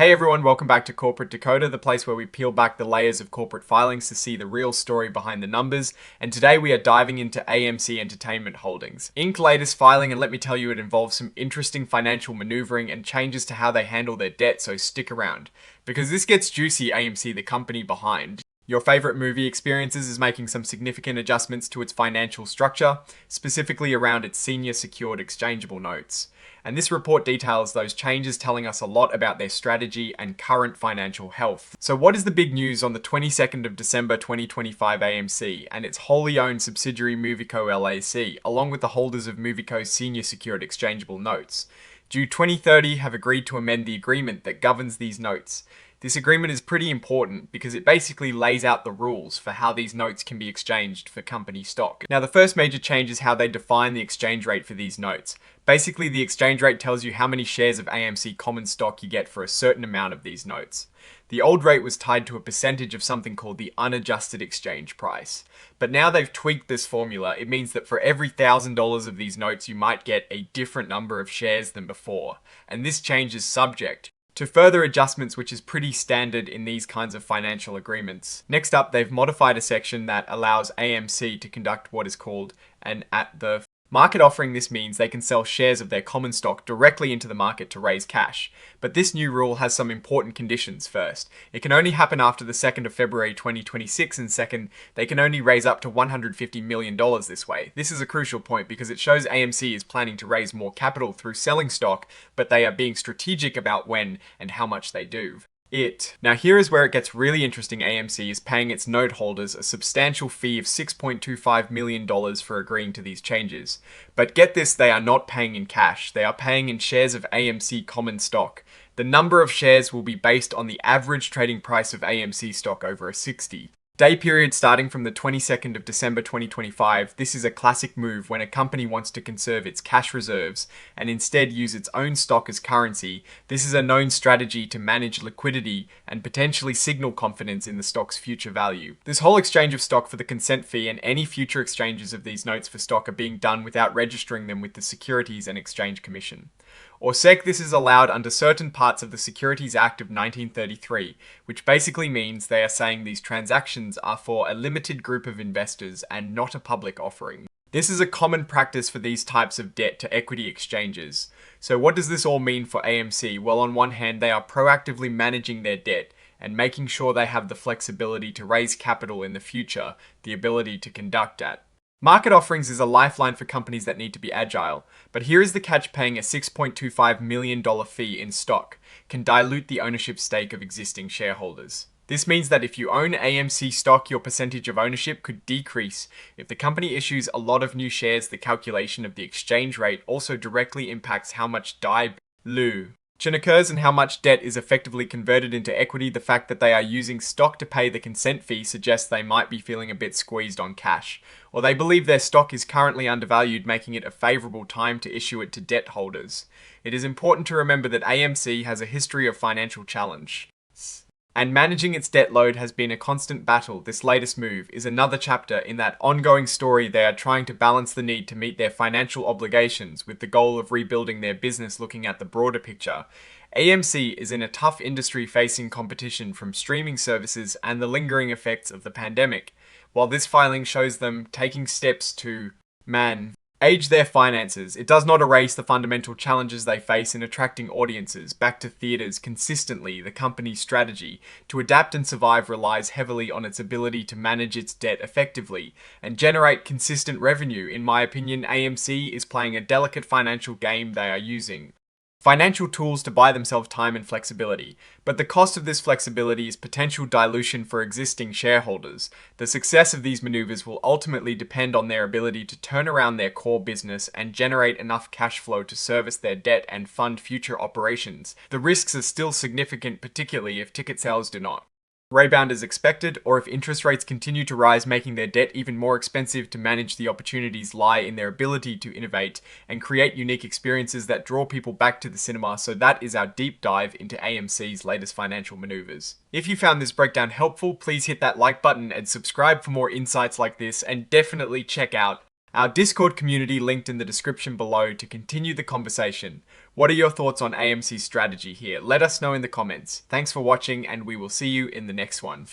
Hey everyone, welcome back to Corporate Dakota, the place where we peel back the layers of corporate filings to see the real story behind the numbers. And today we are diving into AMC Entertainment Holdings Inc. latest filing, and let me tell you, it involves some interesting financial maneuvering and changes to how they handle their debt, so stick around. Because this gets juicy, AMC, the company behind your favorite movie experiences, is making some significant adjustments to its financial structure, specifically around its senior secured exchangeable notes. And this report details those changes, telling us a lot about their strategy and current financial health. So what is the big news on the 22nd of December 2025 AMC and its wholly owned subsidiary Movico LAC, along with the holders of Movico's senior secured exchangeable notes? Due 2030 have agreed to amend the agreement that governs these notes. This agreement is pretty important because it basically lays out the rules for how these notes can be exchanged for company stock. Now, the first major change is how they define the exchange rate for these notes. Basically, the exchange rate tells you how many shares of AMC common stock you get for a certain amount of these notes. The old rate was tied to a percentage of something called the unadjusted exchange price. But now they've tweaked this formula. It means that for every $1,000 of these notes, you might get a different number of shares than before. And this change is subject to further adjustments, which is pretty standard in these kinds of financial agreements. Next up, they've modified a section that allows AMC to conduct what is called an at-the-market offering. This means they can sell shares of their common stock directly into the market to raise cash. But this new rule has some important conditions. First, it can only happen after the 2nd of February 2026, and second, they can only raise up to $150 million this way. This is a crucial point because it shows AMC is planning to raise more capital through selling stock, but they are being strategic about when and how much they do. Now here is where it gets really interesting. AMC is paying its note holders a substantial fee of $6.25 million for agreeing to these changes. But get this, they are not paying in cash. They are paying in shares of AMC common stock. The number of shares will be based on the average trading price of AMC stock over a 60-day period starting from the 22nd of December 2025. This is a classic move when a company wants to conserve its cash reserves and instead use its own stock as currency. This is a known strategy to manage liquidity and potentially signal confidence in the stock's future value. This whole exchange of stock for the consent fee and any future exchanges of these notes for stock are being done without registering them with the Securities and Exchange Commission, or SEC. This is allowed under certain parts of the Securities Act of 1933, which basically means they are saying these transactions are for a limited group of investors and not a public offering. This is a common practice for these types of debt to equity exchanges. So what does this all mean for AMC? Well, on one hand, they are proactively managing their debt and making sure they have the flexibility to raise capital in the future, the ability to conduct at market offerings is a lifeline for companies that need to be agile. But here is the catch: paying a $6.25 million fee in stock can dilute the ownership stake of existing shareholders. This means that if you own AMC stock, your percentage of ownership could decrease. If the company issues a lot of new shares, the calculation of the exchange rate also directly impacts how much dilution occurs and how much debt is effectively converted into equity. The fact that they are using stock to pay the consent fee suggests they might be feeling a bit squeezed on cash, or they believe their stock is currently undervalued, making it a favorable time to issue it to debt holders. It is important to remember that AMC has a history of financial challenge, and managing its debt load has been a constant battle. This latest move is another chapter in that ongoing story. They are trying to balance the need to meet their financial obligations with the goal of rebuilding their business, looking at the broader picture. AMC is in a tough industry facing competition from streaming services and the lingering effects of the pandemic. While this filing shows them taking steps to manage their finances, it does not erase the fundamental challenges they face in attracting audiences back to theaters consistently. The company's strategy to adapt and survive relies heavily on its ability to manage its debt effectively and generate consistent revenue. In my opinion, AMC is playing a delicate financial game. They are using financial tools to buy themselves time and flexibility, but the cost of this flexibility is potential dilution for existing shareholders. The success of these maneuvers will ultimately depend on their ability to turn around their core business and generate enough cash flow to service their debt and fund future operations. The risks are still significant, particularly if ticket sales do not rebound as expected, or if interest rates continue to rise, making their debt even more expensive to manage. The opportunities lie in their ability to innovate and create unique experiences that draw people back to the cinema. So that is our deep dive into AMC's latest financial maneuvers. If you found this breakdown helpful, please hit that like button and subscribe for more insights like this, and definitely check out Our Discord community linked in the description below to continue the conversation. What are your thoughts on AMC's strategy here? Let us know in the comments. Thanks for watching, and we will see you in the next one.